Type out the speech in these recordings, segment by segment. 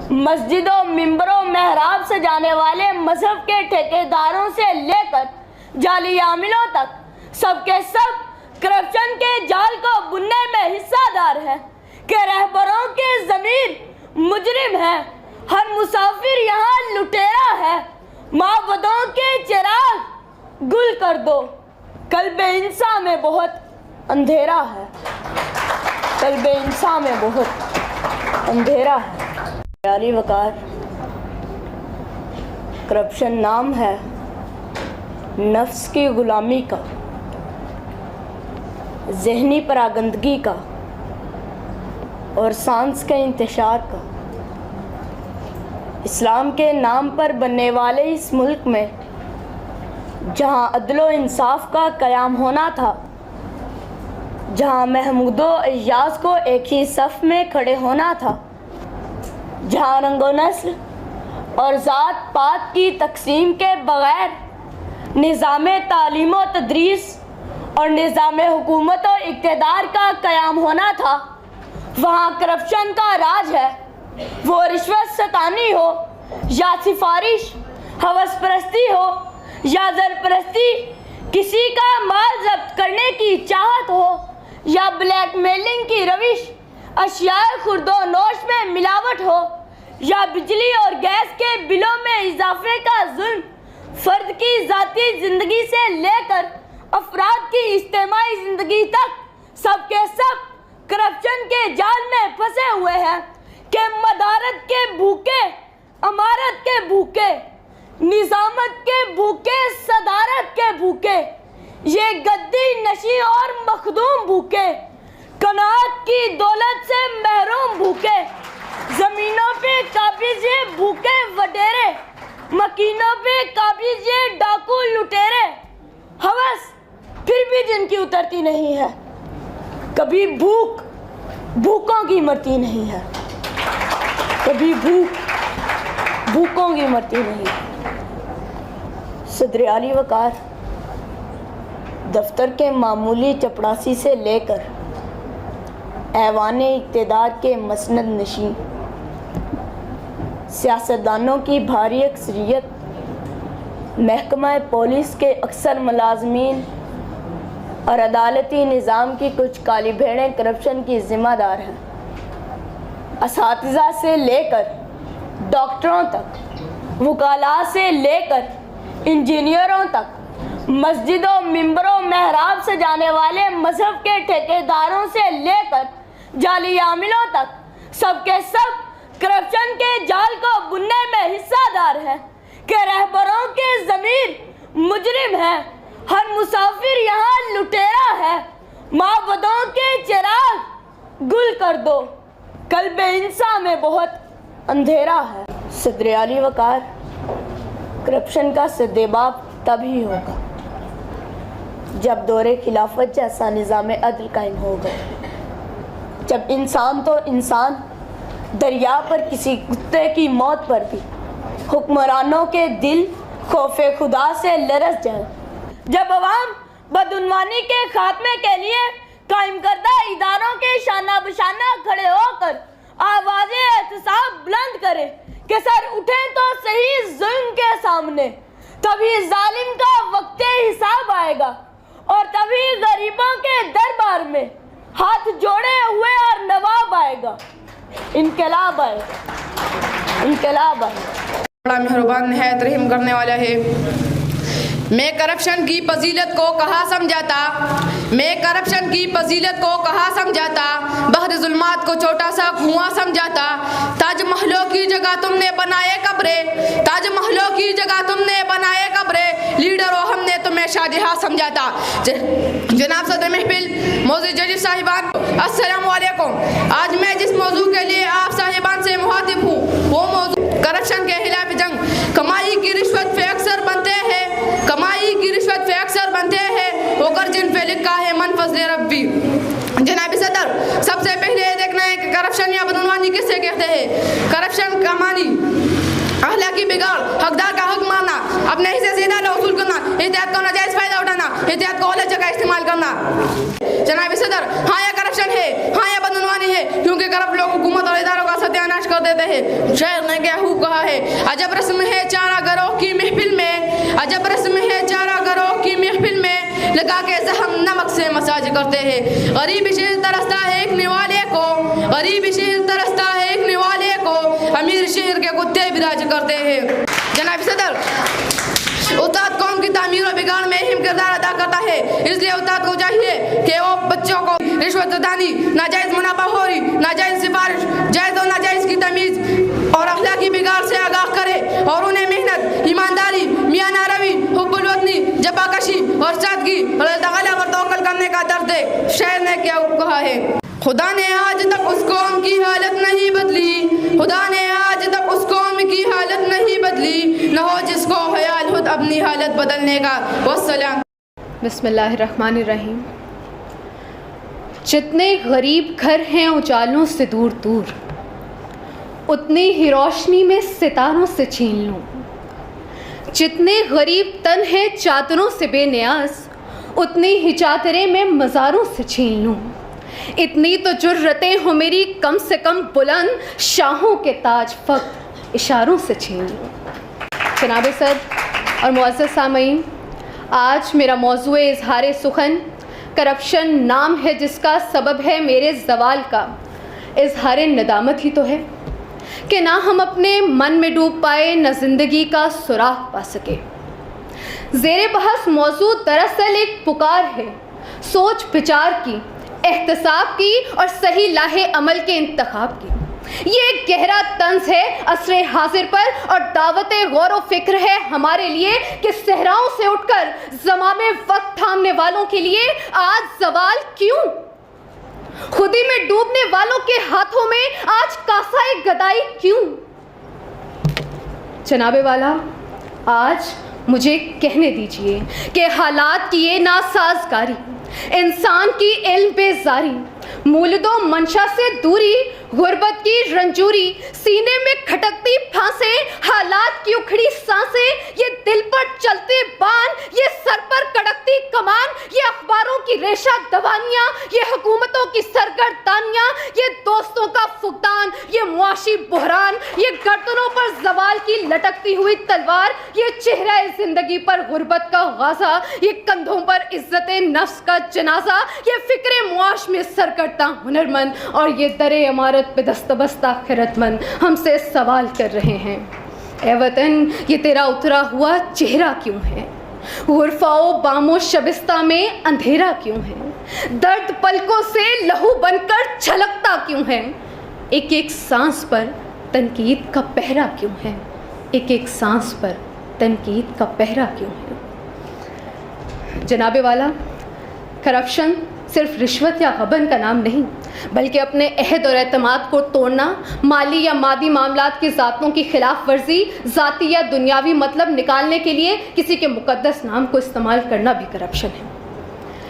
मस्जिदों, मिंबरों, मेहराब सजाने वाले मजहब के ठेकेदारों से लेकर जाली आमिलों तक सबके सब करप्शन के जाल को बुनने में हिस्सादार है कि रहबरों के ज़मीर मुजरिम है, हर मुसाफिर यहाँ लुटेरा है। माबदों के चिराग गुल कर दो, कल्बे इंसान में बहुत अंधेरा है, कल्बे इंसान में बहुत अंधेरा है। अली वकार, करप्शन नाम है नफ्स की गुलामी का, ज़हनी परागंदगी का और सांस के इंतशार का। इस्लाम के नाम पर बनने वाले इस मुल्क में जहाँ अदलो इंसाफ का क़याम होना था, जहाँ महमूदो एजाज को एक ही सफ़ में खड़े होना था, जहाँ रंगो नस्ल और ज़ात पात की तकसीम के बग़ैर निज़ाम तालीम व तदरीस और निज़ाम हुकूमत व इक़्तिदार का क़याम होना था, वहाँ करप्शन का राज है। वो रिश्वत सतानी हो या सिफारिश, हवस परस्ती हो या ज़रपरस्ती, किसी का माल ज़ब्त करने की चाहत हो या ब्लैक मेलिंग की रविश, अशियाए खुर्दो नोश में मिलावट हो या बिजली और गैस के बिलों में इजाफे का जुल्म, फ़र्द की ज़ाती ज़िंदगी से लेकर अफराद की इज्तिमाई ज़िंदगी तक सबके सब करप्शन के जाल में फंसे हुए हैं कि मदारत के भूखे, अमारत के भूखे, निज़ामत के भूखे, सदारत के भूखे, ये गद्दी नशी और मखदूम भूखे, कनात की दौलत से महरूम भूखे, ज़मीनों पे काबिज ये भूखे वडेरे, मकीनों पे काबिज ये डाकू लुटेरे, हवस फिर भी जिनकी उतरती नहीं है, कभी भूख भूखों की मरती नहीं है, कभी भूख भूखों की मरती नहीं है। सदर आली वकार दफ्तर के मामूली चपड़ासी से लेकर ऐवाने इक़्तिदार के मसनद नशीं, सियासतदानों की भारी अक्सरियत, महकमा पुलिस के अक्सर मुलाजमीन और अदालती निज़ाम की कुछ काली भेड़ें करप्शन की ज़िम्मेदार हैं। असातिज़ा से लेकर डॉक्टरों तक, वकाला से लेकर इंजीनियरों तक, मस्जिदों, मिंबरों, मेहराब सजाने वाले मजहब के ठेकेदारों से लेकर जाली आमिलों तक सबके सब करप्शन के जाल को बुनने में हिस्सादार है कि रहबरों के ज़मीर मुजरिम है, हर मुसाफिर यहाँ लुटेरा है। माबदों के चिराग गुल कर दो, कल्बे इंसान में बहुत अंधेरा है। सदर आली वकार, करप्शन का सद्देबाब तभी होगा जब दौरे खिलाफत जैसा निज़ाम अदल कायम होगा, जब इंसान तो इंसान दरिया पर किसी कुत्ते की मौत पर भी हुक्मरानों के दिल खौफे खुदा से लरस जाए, जब अवाम बदउनवानी के खात्मे के लिए कायम करदा इदारों के शाना बशाना खड़े होकर आवाज़े एहतसाब बुलंद करे कि सर उठे तो सही जुल्म के सामने, तभी जालिम का वक्ते हिसाब आएगा और तभी गरीबों के दरबार में हाथ जोड़े हुए और नवाब आएगा, इनकलाब आएगा, इनकलाब आएगा। बड़ा मेहरबान निहायत रहम करने वाला है। मैं करप्शन की फजीलत को कहाँ समझाता, मैं करप्शन की फजीलत को कहाँ समझाता, बहर जुल्मात को छोटा सा कुआं समझाता। ताजमहलों की जगह तुमने बनाए कब्रे, ताजमहलों की जगह तुमने बनाए कब्रे, लीडरों हमने तुम्हें शाहजहां समझाता। जनाब सदर महफिल, मौजूद जज साहिबान, अस्सलामु अलैकुम। आज मैं जिस मौजू के लिए आप साहिबान से मुखातिब हूँ वो मौजू करप्शन के खिलाफ जंग। कमाई की रिश्वत पे अक्सर बनते हैं, कमाई की रिश्वत पे अक्सर बनते हैं, होकर जिन पे लिखा है मन फजले रब्बी। जनाब सदर, सबसे पहले ये देखना है कि करप्शन या बदनवानी किससे कहते हैं। करप्शन का मानी अखलाकी बिगाड़, हकदार का हक मारना, अपने हिस्से से ज़्यादा वसूल करना, एहतियात को नाजायज़ फ़ायदा उठाना, एहतियात को गलत जगह इस्तेमाल करना। जनाब सदर, हाँ यह करप्शन है, हाँ यह बदनवानी है, क्योंकि करप्ट लोग हुकूमत और इदारों का सत्यानाश कर देते हैं। शायर ने क्या कहा है, अजब रस्म है चारा गरोह की महफिल में, अजब रस्म है चारा गरोह की महफिल में, लगा के जहम नमक से मसाज करते हैं। गरीब शेर तरसता है एक निवाले को, गरीब शेर तरसता है एक निवाले को, अमीर शेर के कुत्ते विराज करते हैं। जनाब सदर, उस्ताद कौम की तामीर और बिगाड़ में अहम किरदार अदा करता है, इसलिए उस्ताद को चाहिए कि वो बच्चों को रिश्वत दानी, नाजायज मुनाफाखोरी, नाजायज सिफारिश, जायज और नाजायज की तमीज़ और अखलाकी बिगाड़ से आगाह करे और उन्हें मेहनत, ईमानदारी, मियाना रवी, हुब्बुल वतनी, जबाकशी और सादगी और अल्लाह पर तवक्कुल करने का दर्द दे। शायर ने क्या कहा है, खुदा ने आज तक उस कौम की हालत नहीं बदली, खुदा ने आज तक उस कौम की हालत नहीं बदली, न हो जिसको ख्याल खुद अपनी हालत बदलने का। वस्सलाम। बिस्मिल्लाहिर्रहमानिर्रहीम। जितने गरीब घर हैं उजालों से दूर दूर, उतनी ही रोशनी में सितारों से छीन लूं। जितने गरीब तन हैं चादरों से बेनियाज, उतनी ही चादरें मैं मज़ारों से छीन लूं। इतनी तो जुर्रतें हो मेरी कम से कम बुलंद, शाहों के ताज फक्त इशारों से छीन लूं। जनाब सद और मुअज़्ज़ज़ सामईन, आज मेरा मौज़ूए इज़हार सुखन करप्शन नाम है, जिसका सबब है मेरे ज़वाल का इज़हार नदामत ही तो है कि ना हम अपने मन में डूब पाए, न ज़िंदगी का सुराग पा सके। ज़ेरे बहस मौजू दरअसल एक पुकार है सोच विचार की, एहतसाब की और सही लाहे अमल के इंतखाब की। ये एक गहरा तंज है असरे हाजिर पर और दावते गौर व फिक्र है हमारे लिए कि सहराओं से उठकर ज़मामे वक्त थामने वालों के लिए आज सवाल क्यों? खुदी में डूबने वालों के हाथों में आज कासाए गदाई क्यों? जनाबे वाला, आज मुझे कहने दीजिए कि हालात की ये नासाजगारी, इंसान की इल्म बेजारी, मूलदो मंशा से दूरी, गुर्बत की रंजूरी, सीने में खटकती फांसें, हालात की उखड़ी सांसें, ये दिल पर चलते बान, ये सर पर कड़कती कमान, ये अखबारों की रेशा दवानियाँ, ये हुकूमतों की सरगर्दानियाँ, ये दोस्तों का फुकदान, ये मुआशी बहरान, ये गर्दनों पर जवाल की लटकती हुई तलवार, ये चेहरा जिंदगी पर गुर्बत का गाजा, ये कंधों पर इज्जत नफ्स का जनाजा, ये फिक्रे मुआश में सरकर्दा हुनरमंद और ये दरे इमारत पे दस्तबस्ता खिरतमंद हमसे सवाल कर रहे हैं, ए वतन ये तेरा उतरा हुआ चेहरा क्यों है? गुरफाओ बामो शबिस्ता में अंधेरा क्यों है? दर्द पलकों से लहू बनकर छलकता क्यों है? एक एक सांस पर तनकीद का पहरा क्यों है? एक एक सांस पर तनकीद का पहरा क्यों है? जनाबे वाला, करप्शन सिर्फ रिश्वत या गबन का नाम नहीं, बल्कि अपने अहद और एतमाद को तोड़ना, माली या मादी मामलात की ज़ातों की खिलाफ वर्जी, ज़ाती या दुनियावी मतलब निकालने के लिए किसी के मुकद्दस नाम को इस्तेमाल करना भी करप्शन है।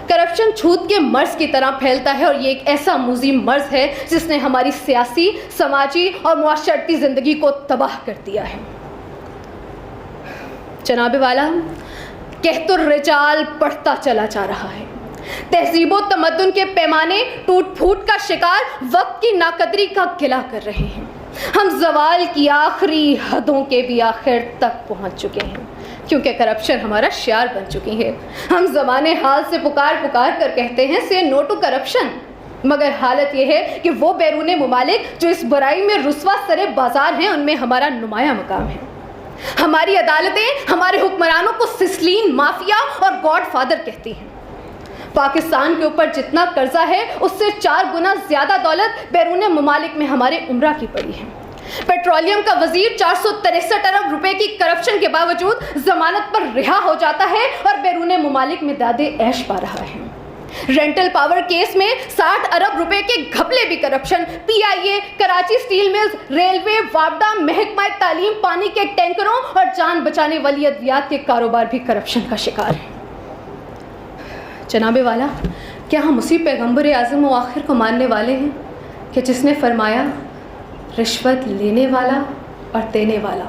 करप्शन छूत के मर्ज़ की तरह फैलता है और ये एक ऐसा मुज़ीम मर्ज़ है जिसने हमारी सियासी, समाजी और मुआशरती ज़िंदगी को तबाह कर दिया है। जनाबे वाला, कहतुर रिजाल बढ़ता चला जा रहा है। तहजीबो तमद्दुन के पैमाने टूट फूट का शिकार वक्त की नाकदरी का गिला कर रहे हैं। हम जवाल की आखिरी हदों के भी आखिर तक पहुंच चुके हैं, क्योंकि करप्शन हमारा शियार बन चुकी है। हम ज़माने हाल से पुकार पुकार कर कहते हैं से नो टू करप्शन, मगर हालत यह है कि वो बैरूने मुमालिक जो इस बुराई में रुस्वा सरे बाजार हैं, उनमें हमारा नुमाया मकाम है। हमारी अदालतें हमारे हुक्मरानों को सिसलीन, माफिया और गॉड फादर कहती हैं। पाकिस्तान के ऊपर जितना कर्जा है उससे 4 गुना ज़्यादा दौलत बैरूने मुमालिक में हमारे उम्रा की पड़ी है। पेट्रोलियम का वजीर 463 अरब रुपए की करप्शन के बावजूद जमानत पर रिहा हो जाता है और बैरूने मुमालिक में दादे ऐश पा रहा है। रेंटल पावर केस में 60 अरब रुपए के घपले भी corruption, PIA, Karachi steel mills, railway, वापडा, महकमा तालीम, पानी के टैंकरों और जान बचाने वाली अद्वियात के कारोबार भी करप्शन का शिकार है। जनाबे वाला, क्या हम उसी पैगंबर आज़म व आखिर को मानने वाले हैं कि जिसने फरमाया रिश्वत लेने वाला और देने वाला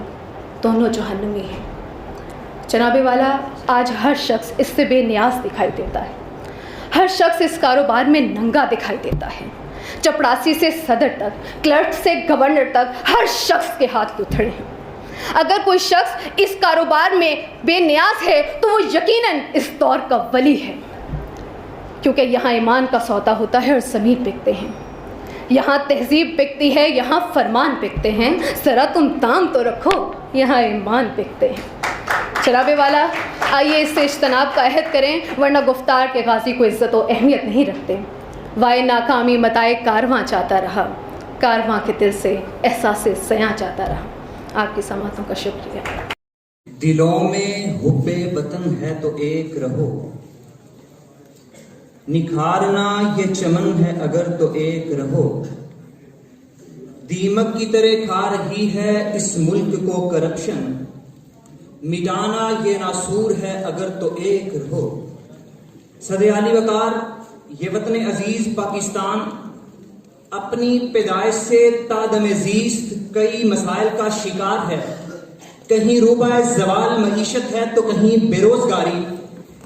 दोनों जहन्नमी हैं? जनाबे वाला, आज हर शख्स इससे बेनियाज दिखाई देता है। हर शख्स इस कारोबार में नंगा दिखाई देता है। चपरासी से सदर तक, क्लर्क से गवर्नर तक, हर शख्स के हाथ उथड़े हैं। अगर कोई शख्स इस कारोबार में बेनियाज है तो वो यकीनन इस दौर का वली है, क्योंकि यहाँ ईमान का सौदा होता है और ज़मीन बिकते हैं, यहाँ तहजीब बिकती है, यहाँ फरमान बिकते हैं। ज़रा तुम दाम तो रखो, यहाँ ईमान बिकते हैं। शराबे वाला, आइए इससे इज्तनाब का अहद करें, वरना गुफ्तार के गाजी को इज़्ज़त व अहमियत नहीं रखते। वाए नाकामी मताए कारवां चाहता रहा, कारवां के दिल से एहसास सयां चाहता रहा। आपकी समातों का शुक्रिया। दिलों में हुब्बे वतन है तो एक रहो, निखारना ये चमन है अगर तो एक रहो। दीमक की तरह खा रही है इस मुल्क को करप्शन, मिटाना ये नासूर है अगर तो एक रहो। सदे आली वकार, ये वतन अजीज पाकिस्तान अपनी पैदाइश से तादम ज़ीस्त कई मसाइल का शिकार है। कहीं रूबाए ज़वाल मईशत है तो कहीं बेरोजगारी,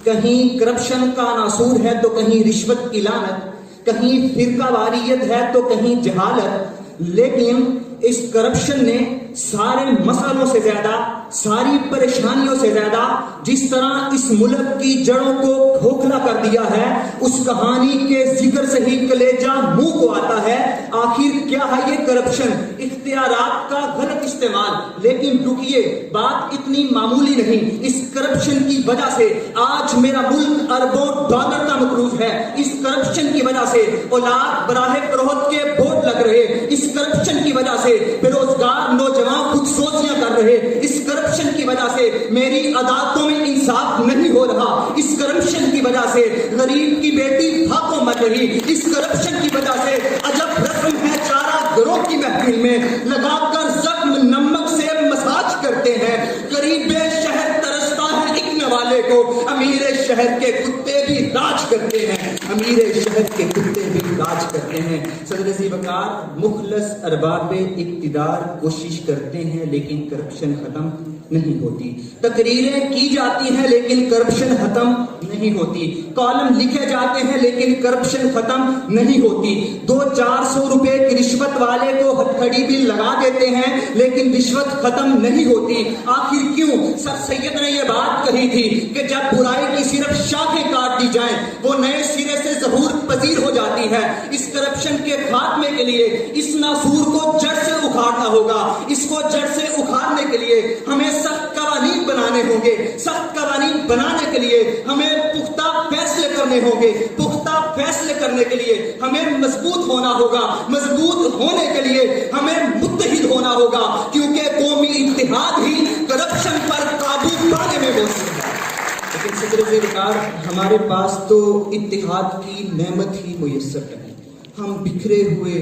कहीं करप्शन का नासूर है तो कहीं रिश्वत की लानत, कहीं फिरकावारियत है तो कहीं जहालत। लेकिन इस करप्शन ने सारे मसलों से ज्यादा, सारी परेशानियों से ज्यादा जिस तरह इस मुल्क की जड़ों को खोखला कर दिया है, उस कहानी के जिक्र से ही कलेजा मुंह को आता है। आखिर क्या है ये करप्शन? इख्तियारात का गलत इस्तेमाल। लेकिन रुकिए, बात इतनी मामूली नहीं। इस करप्शन की वजह से आज मेरा मुल्क अरबों डॉलर का मकरूज है। इस करप्शन की वजह से औलाद बराहे फरोख्त के बोर्ड लग रहे, इस करप्शन की वजह से बेरोजगार नौजवान खुद सोचियां कर रहे, इस करप्शन की वजह से मेरी अदालतों में इंसाफ नहीं हो रहा, इस करप्शन की वजह से गरीब की बेटी फाकों मर रही, इस करप्शन की वजह से अजब रस्म है चारा घरों की महफिल में लगाकर जख्म नमक से मसाज करते हैं। गरीबे शहर तरसता है एक नवाले को, अमीरे शहर के कुत्ते भी राज करते हैं, अमीरे शहर के कुत्ते भी राज करते हैं। सदर ज़ीवकार, मुखलस अरबाब इक्तिदार कोशिश करते हैं लेकिन करप्शन खत्म नहीं होती। तकरीरें की जाती हैं लेकिन करप्शन खत्म नहीं होती। कॉलम लिखे जाते हैं लेकिन करप्शन खत्म नहीं होती। 200-400 रुपए की रिश्वत वाले को हथकड़ी भी लगा देते हैं लेकिन रिश्वत खत्म नहीं होती। आखिर क्यों? सर सैयद ने यह बात कही थी कि जब बुराई की सिर्फ शाखें काट दी जाएं, वो नए सिरे से ज़हूर पजीर हो जाती है। इस करप्शन के खात्मे के लिए इस नासूर को जड़ से उखाड़ना होगा। इसको जड़ से उखाड़ने के लिए हमें सख्त कवानीन बनाने होंगे। सख्त कवानीन बनाने के लिए हमें पुख्ता फैसले करने होंगे। पुख्ता फैसले करने के लिए हमें मजबूत होना होगा। मजबूत होने के लिए हमें मुत्तहिद होना होगा, क्योंकि कौमी इत्तेहाद ही करप्शन पर काबू पाने में मौजूद है। लेकिन सदर-ए-वकार, हमारे पास तो इत्तेहाद की नेमत ही मुयस्सर नहीं। हम बिखरे हुए,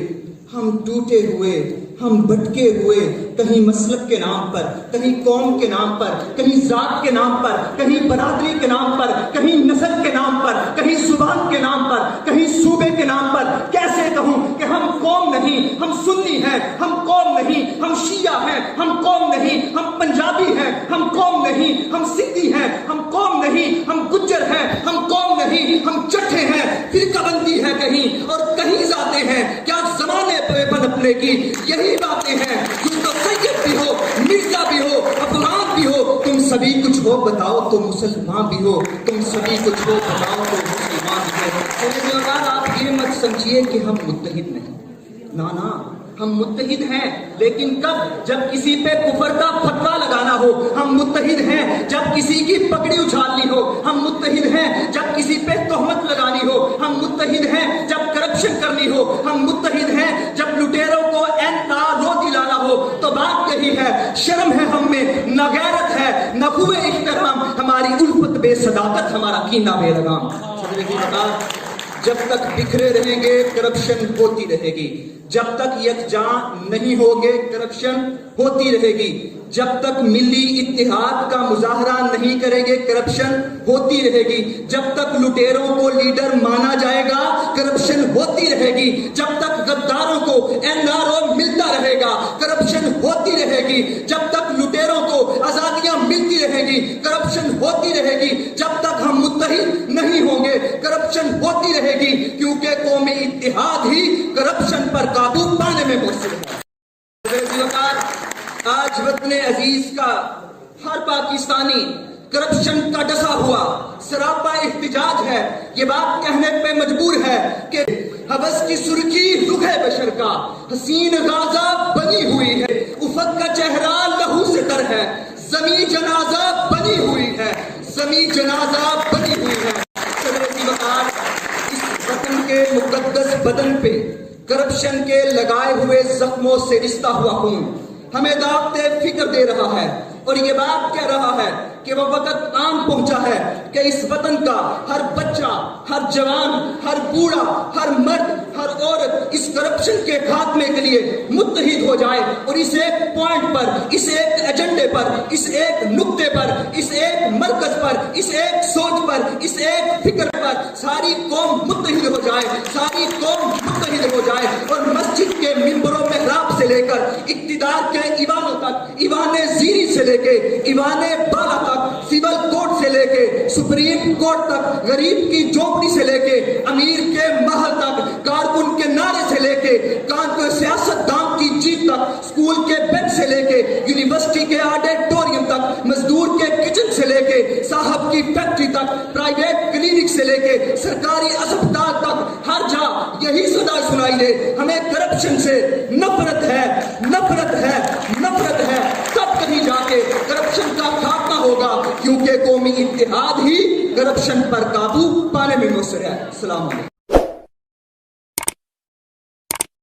हम टूटे हुए, हम भटके हुए, कहीं मसलब के नाम पर, कहीं कौम के नाम पर, कहीं जात के नाम पर, कहीं बरादरी के नाम पर, कहीं नस्ल के नाम पर, कहीं जुबान के नाम पर, कहीं सूबे के नाम पर। कैसे कहूं कि हम कौम नहीं, हम सुन्नी हैं, हम कौम नहीं, हम शिया हैं, हम कौम नहीं, हम पंजाबी हैं, हम कौम नहीं, हम सिंधी हैं, हम कौम नहीं, हम गुज्जर हैं, हम कौम नहीं, हम चट्ठे हैं। फिरकाबंदी है कहीं और कहीं जाते हैं। क्या जमाने पे पनपने की यही बातें हैं? तुम तो सैयद भी हो, मिर्जा भी हो, अफगान भी हो, तुम सभी कुछ हो बताओ तो मुसलमान भी हो, तुम सभी कुछ हो बताओ तो मुसलमान भी हो। आप ये मत समझिए कि हम मुत्तहिद नहीं, ना ना, हम मुत्तहिद हैं। लेकिन कब? जब किसी पे कुफर का फतवा लगाना हो। हम मुत्तहिद हैं जब किसी की पगड़ी उछालनी हो। हम मुत्तहिद हैं जब किसी पे तोहमत लगानी हो। हम मुत्तहिद हैं जब करप्शन करनी हो। हम मुत्तहिद हैं जब लुटेरों को रो दिलाना हो। तो बात यही है, शर्म है हम में, न गैरत है, न हुए इख्तराम, हमारी उल्फत बेसदाकत, हमारा कीना बेलगाम। जब तक बिखरे रहेंगे करप्शन होती रहेगी। जब तक यकजां नहीं होंगे करप्शन होती रहेगी। जब तक मिली इत्तेहाद का मुजाहरा नहीं करेंगे करप्शन होती रहेगी। जब तक लुटेरों को लीडर माना जाएगा करप्शन होती रहेगी। जब तक गद्दारों को एनआरओ मिलता रहेगा करप्शन होती रहेगी। जब तक लुटेरों को आजादियां मिलती रहेगी करप्शन होती रहेगी। जब तक हम نہیں ہوں گے، کرپشن ہوتی رہے گی، کیونکہ قومی اتحاد ہی کرپشن پر قابو پانے میں مؤثر ہے۔ آج وطن عزیز کا ہر پاکستانی کرپشن کا ڈسا ہوا سراپا احتجاج ہے، یہ بات کہنے پہ مجبور ہے کہ حوث کی سرخی رخ بشر کا حسین غازہ بنی ہوئی ہے، افق کا چہرہ لہو سے تر ہے، زمیں جنازہ بنی ہوئی ہے، زمیں جنازہ بنی ہوئی ہے۔ صدر وقار، اس وطن کے مقدس بدن پہ کرپشن کے لگائے ہوئے زخموں سے رشتہ ہوا خون ہمیں دعوت فکر دے رہا ہے، اور یہ بات کہہ رہا ہے کہ وہ وقت آن پہنچا ہے کہ اس وطن کا ہر بچہ، ہر جوان، ہر بوڑھا، ہر مرد، ہر عورت اس کرپشن کے خاتمے کے لیے متحد ہو جائے، اور اس ایک پوائنٹ پر، اس ایک ایجنڈے پر، اس ایک نقطے پر، اس ایک مرکز پر، اس ایک سوچ پر، اس ایک فکر پر ساری قوم متحد ہو جائے، ساری قوم متحد ہو جائے، اور مسجد کے ممبر و محراب سے لے کر اقتدار کے ایوانوں تک، ایوان زیری سے لے کے ایوان بالا تک، سول کورٹ سے لے کے سپریم کورٹ تک، غریب کی جھونپڑی سے لے کے امیر کے محل تک، کارکن کے نعرے سے لے کے سیاست دان کی جیت تک، اسکول کے بینچ سے لے کے یونیورسٹی کے آڈیٹوریم تک، مزدور کے کچن سے لے کے صاحب کی فیکٹری تک، پرائیویٹ کلینک سے لے کے سرکاری اسپتال تک، ہر جا یہی صدا سنائی دے، ہمیں کرپشن سے نفرت ہے، نفرت ہے، نفرت ہے۔ تب کہیں جا کے کرپشن کا خاتمہ ہوگا، کیونکہ قومی اتحاد ہی کرپشن پر قابو پانے میں مؤثر ہے۔ السلام علیکم۔